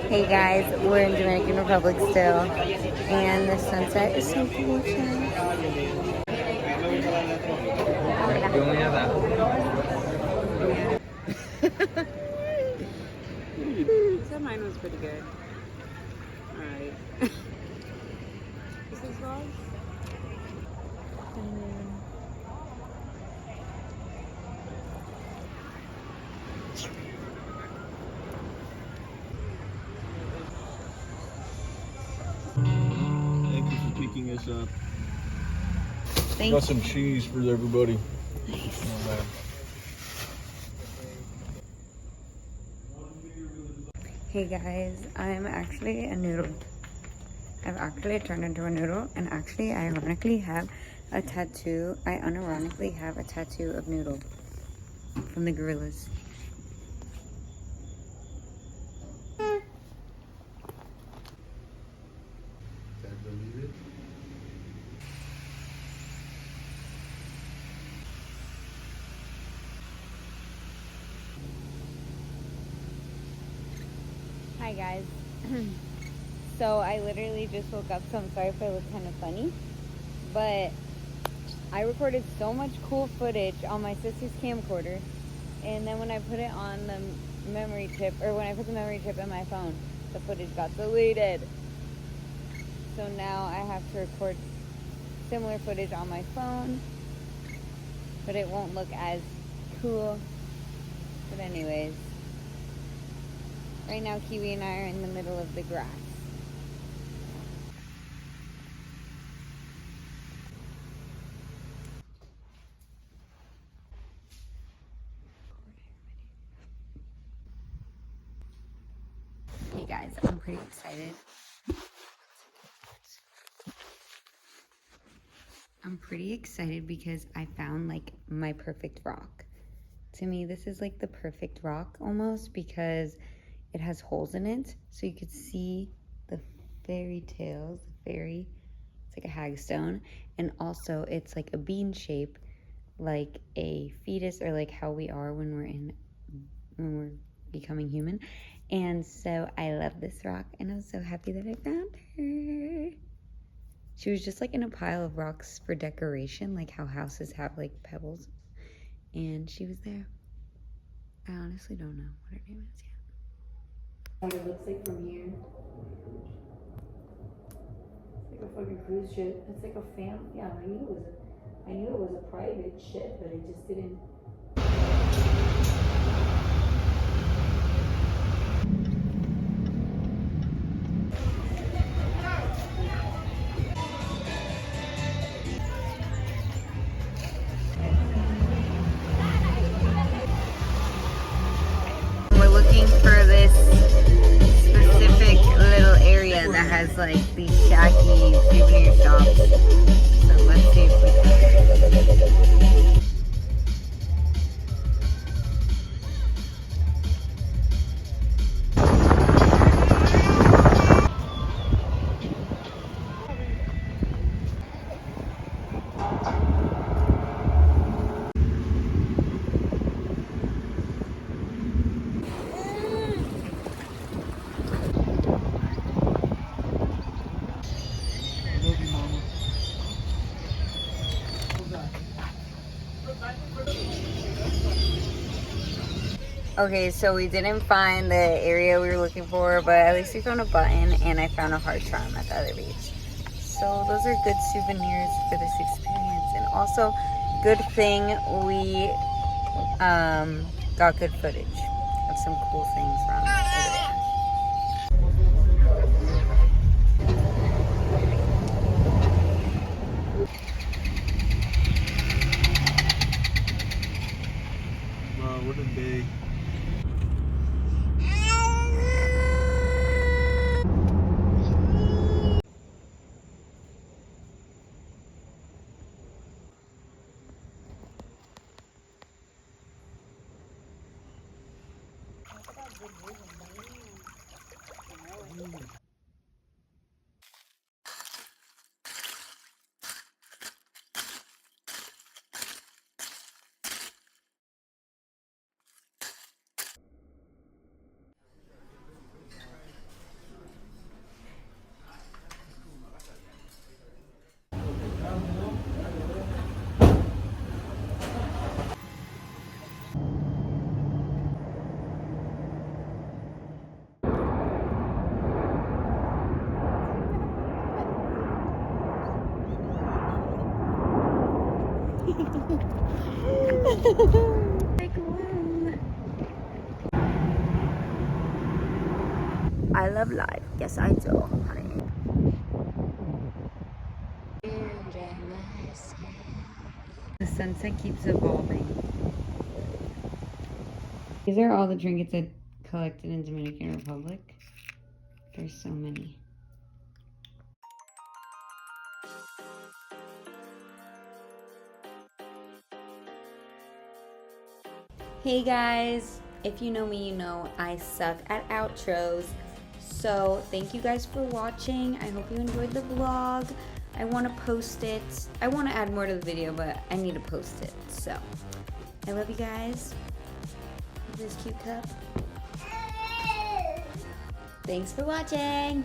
Hey guys, we're in Dominican Republic still, and the sunset is so gorgeous. So mine was pretty good. Alright. Is this vlog? Thank you for picking us up. Thank Got you. some cheese for everybody. Hey guys, I'm actually a noodle. I've actually turned into a noodle, and actually I ironically have a tattoo. I unironically have a tattoo of noodle from the gorillas. Hi guys. So I literally just woke up, so I'm sorry if I look kind of funny, but I recorded so much cool footage on my sister's camcorder, and then when I put it on the memory chip, or when I put the memory chip in my phone, the footage got deleted. So now I have to record similar footage on my phone, but it won't look as cool. But anyways, right now Kiwi and I are in the middle of the grass. Hey guys, I'm pretty excited. I'm pretty excited because I found like my perfect rock. To me, this is like the perfect rock almost, because it has holes in it, so you could see the fairy tails, it's like a hagstone, and also it's like a bean shape, like a fetus, or like how we are when we're becoming human. And so I love this rock, and I'm so happy that I found her. She was just like in a pile of rocks for decoration, like how houses have like pebbles, and she was there. I honestly don't know what her name is yet. What it looks like from here. It's like a fucking cruise ship. It's like a family. Yeah, I knew it was a private ship, but it just didn't. We're looking for this specific little area that has like these shacky souvenir shops. So let's see if we can. Okay, so we didn't find the area we were looking for, but at least we found a button, and I found a heart charm at the other beach. So those are good souvenirs for this experience, and also good thing we got good footage of some cool things around over there. What a day. Like, whoa. I love life. Yes, I do, honey. The sunset keeps evolving. These are all the trinkets I collected in Dominican Republic. There's so many. Hey guys, if you know me, you know I suck at outros. So thank you guys for watching. I hope you enjoyed the vlog. I want to post it. I want to add more to the video, but I need to post it. So I love you guys. This cute cup. Thanks for watching.